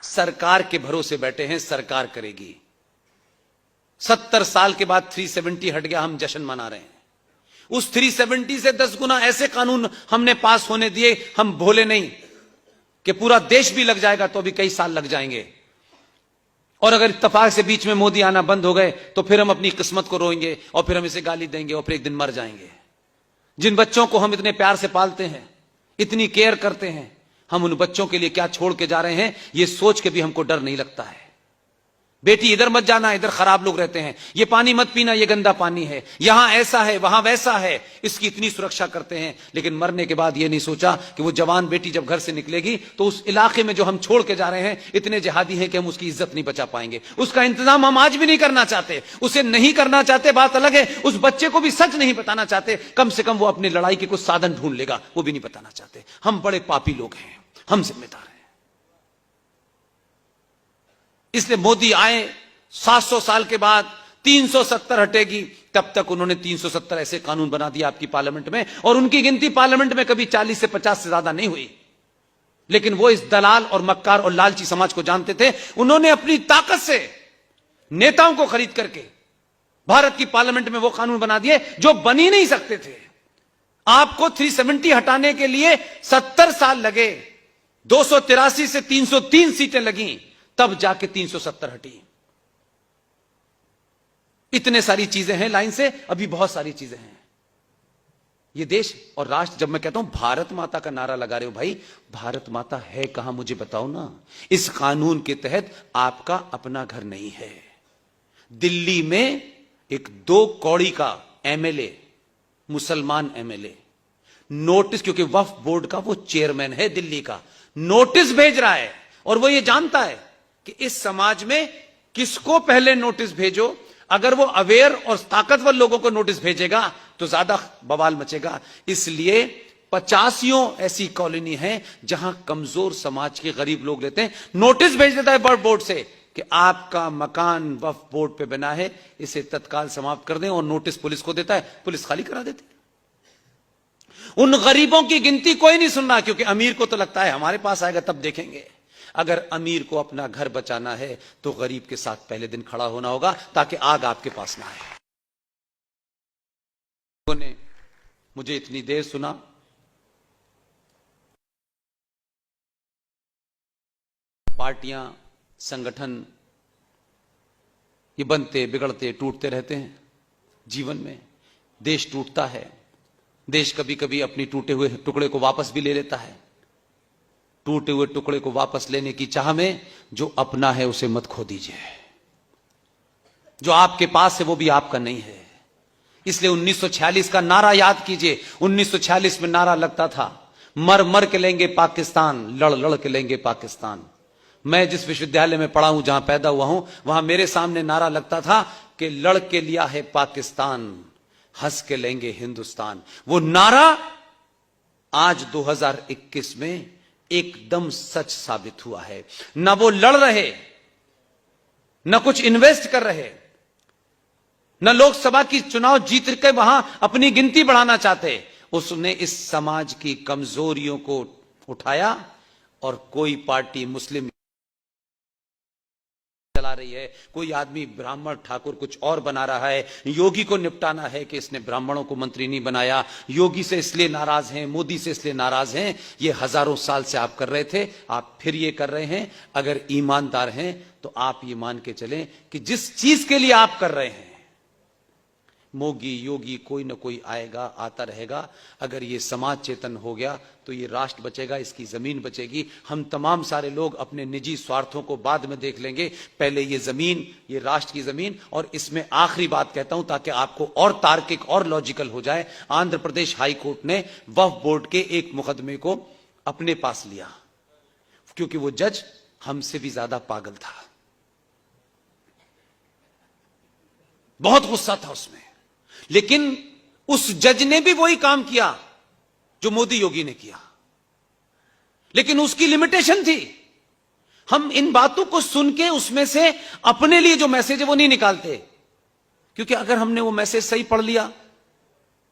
सरकार के भरोसे बैठे हैं, सरकार करेगी। 70 साल के बाद 370 हट गया, हम जश्न मना रहे हैं। उस 370 से 10 गुना ऐसे कानून हमने पास होने दिए। हम भोले नहीं कि पूरा देश भी लग जाएगा तो भी कई साल लग जाएंगे। और अगर इत्तेफाक से बीच में मोदी आना बंद हो गए तो फिर हम अपनी किस्मत को रोएंगे और फिर हम इसे गाली देंगे और फिर एक दिन मर जाएंगे। जिन बच्चों को हम इतने प्यार से पालते हैं, इतनी केयर करते हैं, हम उन बच्चों के लिए क्या छोड़ के जा रहे हैं, यह सोच के भी हमको डर नहीं लगता है। बेटी इधर मत जाना, इधर खराब लोग रहते हैं, ये पानी मत पीना, ये गंदा पानी है, यहां ऐसा है वहां वैसा है, इसकी इतनी सुरक्षा करते हैं। लेकिन मरने के बाद ये नहीं सोचा कि वो जवान बेटी जब घर से निकलेगी तो उस इलाके में जो हम छोड़ के जा रहे हैं इतने जिहादी हैं कि हम उसकी इज्जत नहीं बचा पाएंगे। उसका इंतजाम हम आज भी नहीं करना चाहते, उसे नहीं करना चाहते, बात अलग है। उस बच्चे को भी सच नहीं बताना चाहते, कम से कम वो अपनी लड़ाई के कुछ साधन ढूंढ लेगा, वो भी नहीं बताना चाहते। हम बड़े पापी लोग हैं, हम जिम्मेदार हैं। इसलिए मोदी आए, 700 साल के बाद 370 हटेगी, तब तक उन्होंने 370 ऐसे कानून बना दिया आपकी पार्लियामेंट में, और उनकी गिनती पार्लियामेंट में कभी 40 से 50 से ज्यादा नहीं हुई। लेकिन वो इस दलाल और मक्कार और लालची समाज को जानते थे। उन्होंने अपनी ताकत से नेताओं को खरीद करके भारत की पार्लियामेंट में वो कानून बना दिए जो बन ही नहीं सकते थे। आपको 370 हटाने के लिए 70 साल लगे, 283 से 303 सीटें लगी, तब जाके 370 हटी। इतने सारी चीजें हैं लाइन से, अभी बहुत सारी चीजें हैं। ये देश और राष्ट्र, जब मैं कहता हूं भारत माता का नारा लगा रहे हो, भाई भारत माता है कहां, मुझे बताओ ना। इस कानून के तहत आपका अपना घर नहीं है। दिल्ली में एक 2 कौड़ी का एमएलए, मुसलमान एमएलए, नोटिस, क्योंकि वक्फ बोर्ड का वो चेयरमैन है दिल्ली का, नोटिस भेज रहा है। और वो ये जानता है कि इस समाज में किसको पहले नोटिस भेजो, अगर वो अवेयर और ताकतवर लोगों को नोटिस भेजेगा तो ज्यादा बवाल मचेगा। इसलिए 85 ऐसी कॉलोनी है जहां कमजोर समाज के गरीब लोग रहते हैं। नोटिस भेज देता है वक्फ बोर्ड से कि आपका मकान वक्फ बोर्ड पे बना है, इसे तत्काल समाप्त कर दें, और नोटिस पुलिस को देता है, पुलिस खाली करा देती है। उन गरीबों की गिनती कोई नहीं सुन रहा, क्योंकि अमीर को तो लगता है हमारे पास आएगा तब देखेंगे। अगर अमीर को अपना घर बचाना है तो गरीब के साथ पहले दिन खड़ा होना होगा, ताकि आग आपके पास ना आए। लोगों ने मुझे इतनी देर सुना, पार्टियां, संगठन ये बनते बिगड़ते टूटते रहते हैं जीवन में। देश टूटता है, देश कभी कभी अपनी टूटे हुए टुकड़े को वापस भी ले लेता है। टूटे हुए टुकड़े को वापस लेने की चाह में जो अपना है उसे मत खो दीजिए। जो आपके पास है वो भी आपका नहीं है। इसलिए 1946 का नारा याद कीजिए। 1946 में नारा लगता था, मर मर के लेंगे पाकिस्तान, लड़ लड़ के लेंगे पाकिस्तान। मैं जिस विश्वविद्यालय में पढ़ा हूं, जहां पैदा हुआ हूं, वहां मेरे सामने नारा लगता था कि लड़ के लिया है पाकिस्तान, हंस के लेंगे हिंदुस्तान। वो नारा आज 2021 में एकदम सच साबित हुआ है। न वो लड़ रहे, न कुछ इन्वेस्ट कर रहे, न लोकसभा की चुनाव जीत के वहां अपनी गिनती बढ़ाना चाहते। उसने इस समाज की कमजोरियों को उठाया, और कोई पार्टी मुस्लिम चला रही है, कोई आदमी ब्राह्मण ठाकुर कुछ और बना रहा है। योगी को निपटाना है कि इसने ब्राह्मणों को मंत्री नहीं बनाया। योगी से इसलिए नाराज हैं, मोदी से इसलिए नाराज हैं। ये हजारों साल से आप कर रहे थे, आप फिर ये कर रहे हैं। अगर ईमानदार हैं तो आप ये मान के चलें कि जिस चीज के लिए आप कर रहे हैं, मोगी योगी कोई ना कोई आएगा, आता रहेगा। अगर ये समाज चेतन हो गया तो ये राष्ट्र बचेगा, इसकी जमीन बचेगी। हम तमाम सारे लोग अपने निजी स्वार्थों को बाद में देख लेंगे, पहले ये जमीन, ये राष्ट्र की जमीन। और इसमें आखिरी बात कहता हूं ताकि आपको और तार्किक और लॉजिकल हो जाए। आंध्र प्रदेश हाई कोर्ट ने वक्फ बोर्ड के एक मुकदमे को अपने पास लिया, क्योंकि वो जज हमसे भी ज्यादा पागल था, बहुत गुस्सा था उसमें। लेकिन उस जज ने भी वही काम किया जो मोदी योगी ने किया, लेकिन उसकी लिमिटेशन थी। हम इन बातों को सुन के उसमें से अपने लिए जो मैसेज है वो नहीं निकालते, क्योंकि अगर हमने वो मैसेज सही पढ़ लिया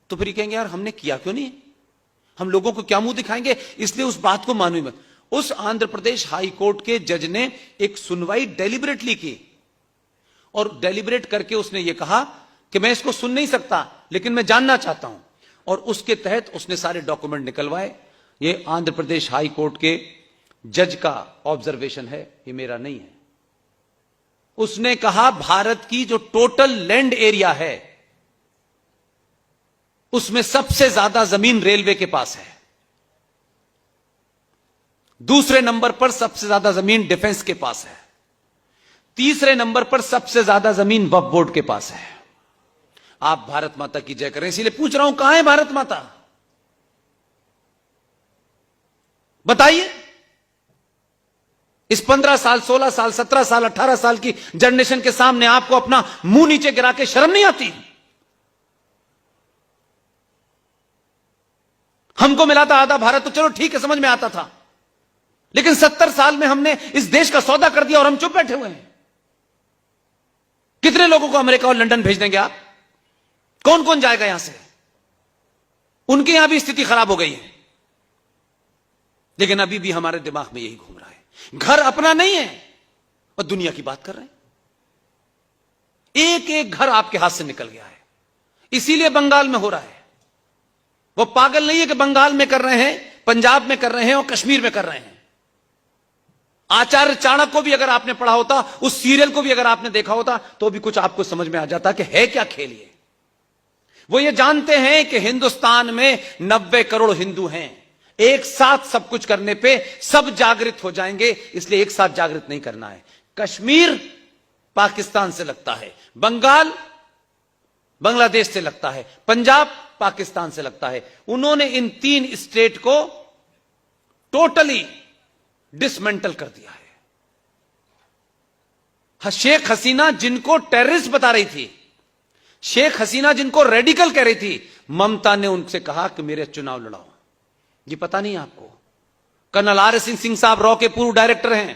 तो फिर कहेंगे यार हमने किया क्यों नहीं, हम लोगों को क्या मुंह दिखाएंगे। इसलिए उस बात को मानो ही मत। उस आंध्र प्रदेश हाई कोर्ट के जज ने एक सुनवाई डेलिबरेटली की और डेलिबरेट करके उसने यह कहा कि मैं इसको सुन नहीं सकता लेकिन मैं जानना चाहता हूं, और उसके तहत उसने सारे डॉक्यूमेंट निकलवाए। ये आंध्र प्रदेश हाई कोर्ट के जज का ऑब्जर्वेशन है, ये मेरा नहीं है। उसने कहा भारत की जो टोटल लैंड एरिया है उसमें सबसे ज्यादा जमीन रेलवे के पास है, दूसरे नंबर पर सबसे ज्यादा जमीन डिफेंस के पास है, तीसरे नंबर पर सबसे ज्यादा जमीन वक्फ बोर्ड के पास है। आप भारत माता की जय करें। इसीलिए पूछ रहा हूं, कहां है भारत माता? बताइए। इस 15 साल, 16 साल, 17 साल, 18 साल की जनरेशन के सामने आपको अपना मुंह नीचे गिरा के शर्म नहीं आती? हमको मिला था आधा भारत तो चलो ठीक है, समझ में आता था, लेकिन 70 साल में हमने इस देश का सौदा कर दिया और हम चुप बैठे हुए हैं। कितने लोगों को अमेरिका और लंदन भेज देंगे आप? कौन कौन जाएगा यहां से? उनके यहां भी स्थिति खराब हो गई है, लेकिन अभी भी हमारे दिमाग में यही घूम रहा है, घर अपना नहीं है और दुनिया की बात कर रहे हैं। एक एक घर आपके हाथ से निकल गया है। इसीलिए बंगाल में हो रहा है। वो पागल नहीं है कि बंगाल में कर रहे हैं, पंजाब में कर रहे हैं और कश्मीर में कर रहे हैं। आचार्य चाणक्य को भी अगर आपने पढ़ा होता, उस सीरियल को भी अगर आपने देखा होता, तो भी कुछ आपको समझ में आ जाता कि है क्या खेल ये। वो ये जानते हैं कि हिंदुस्तान में 90 करोड़ हिंदू हैं, एक साथ सब कुछ करने पे सब जागृत हो जाएंगे, इसलिए एक साथ जागृत नहीं करना है। कश्मीर पाकिस्तान से लगता है, बंगाल बांग्लादेश से लगता है, पंजाब पाकिस्तान से लगता है। उन्होंने इन 3 स्टेट को टोटली डिसमेंटल कर दिया है। शेख हसीना जिनको टेररिस्ट बता रही थी, शेख हसीना जिनको रेडिकल कह रही थी, ममता ने उनसे कहा कि मेरे चुनाव लड़ाओ। ये पता नहीं आपको? कर्नल आर एस सिंह साहब रॉ के पूर्व डायरेक्टर हैं,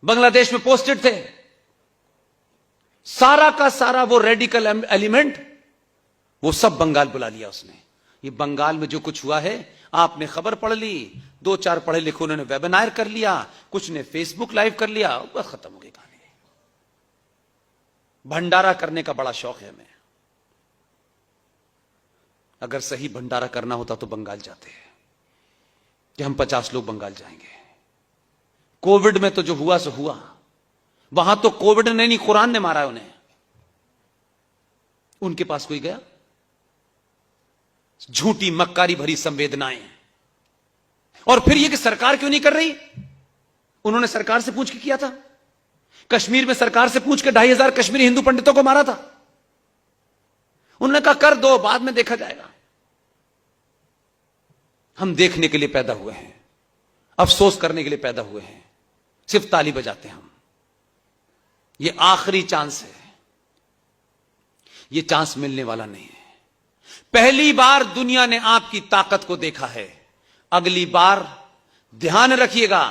बांग्लादेश में पोस्टेड थे। सारा का सारा वो रेडिकल एलिमेंट वो सब बंगाल बुला लिया उसने। ये बंगाल में जो कुछ हुआ है, आपने खबर पढ़ ली, 2-4 पढ़े लिखे उन्होंने वेबिनार कर लिया, कुछ ने फेसबुक लाइव कर लिया, बस खत्म हो गई कहानी। भंडारा करने का बड़ा शौक है हमें। अगर सही भंडारा करना होता तो बंगाल जाते हैं कि हम 50 लोग बंगाल जाएंगे। कोविड में तो जो हुआ सो हुआ, वहां तो कोविड ने नहीं, कुरान ने मारा है उन्हें। उनके पास कोई गया? झूठी मक्कारी भरी संवेदनाएं। और फिर यह कि सरकार क्यों नहीं कर रही? उन्होंने सरकार से पूछ के किया था। कश्मीर में सरकार से पूछ के 2500 कश्मीरी हिंदू पंडितों को मारा था। उन्होंने कहा कर दो, बाद में देखा जाएगा। हम देखने के लिए पैदा हुए हैं, अफसोस करने के लिए पैदा हुए हैं, सिर्फ ताली बजाते हैं हम। ये आखिरी चांस है, ये चांस मिलने वाला नहीं है। पहली बार दुनिया ने आपकी ताकत को देखा है, अगली बार ध्यान रखिएगा,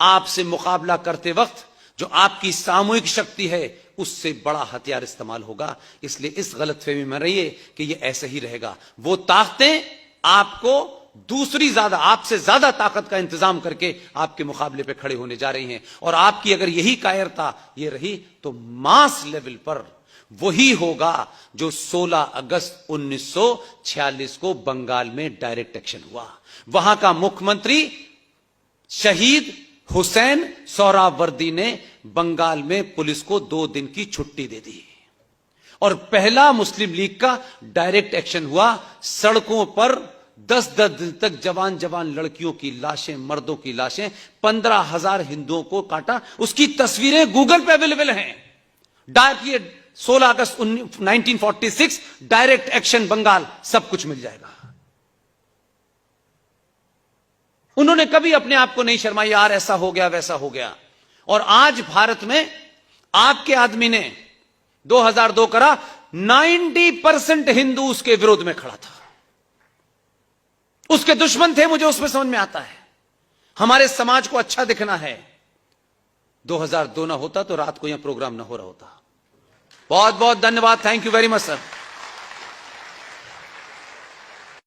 आपसे मुकाबला करते वक्त जो आपकी सामूहिक शक्ति है उससे बड़ा हथियार इस्तेमाल होगा। इसलिए इस गलतफहमी में रहिए कि ये ऐसे ही रहेगा। वो ताकतें आपको दूसरी ज्यादा, आपसे ज्यादा ताकत का इंतजाम करके आपके मुकाबले पे खड़े होने जा रही हैं। और आपकी अगर यही कायरता ये रही तो मास लेवल पर वही होगा जो 16 अगस्त 1946 को बंगाल में डायरेक्ट एक्शन हुआ। वहां का मुख्यमंत्री शहीद हुसैन सोहरावर्दी ने बंगाल में पुलिस को 2 दिन की छुट्टी दे दी और पहला मुस्लिम लीग का डायरेक्ट एक्शन हुआ। सड़कों पर 10-10 दिन तक जवान जवान लड़कियों की लाशें, मर्दों की लाशें, 15,000 हिंदुओं को काटा। उसकी तस्वीरें गूगल पे अवेलेबल हैं। डायरेक्ट 16 अगस्त 1946 डायरेक्ट एक्शन बंगाल, सब कुछ मिल जाएगा। उन्होंने कभी अपने आप को नहीं शर्माया, यार ऐसा हो गया वैसा हो गया। और आज भारत में आपके आदमी ने 2002 करा, 90% हिंदू उसके विरोध में खड़ा था, उसके दुश्मन थे। मुझे उसमें समझ में आता है। हमारे समाज को अच्छा दिखना है। 2002 ना होता तो रात को यहां प्रोग्राम ना हो रहा होता। बहुत बहुत धन्यवाद। Thank you very much sir.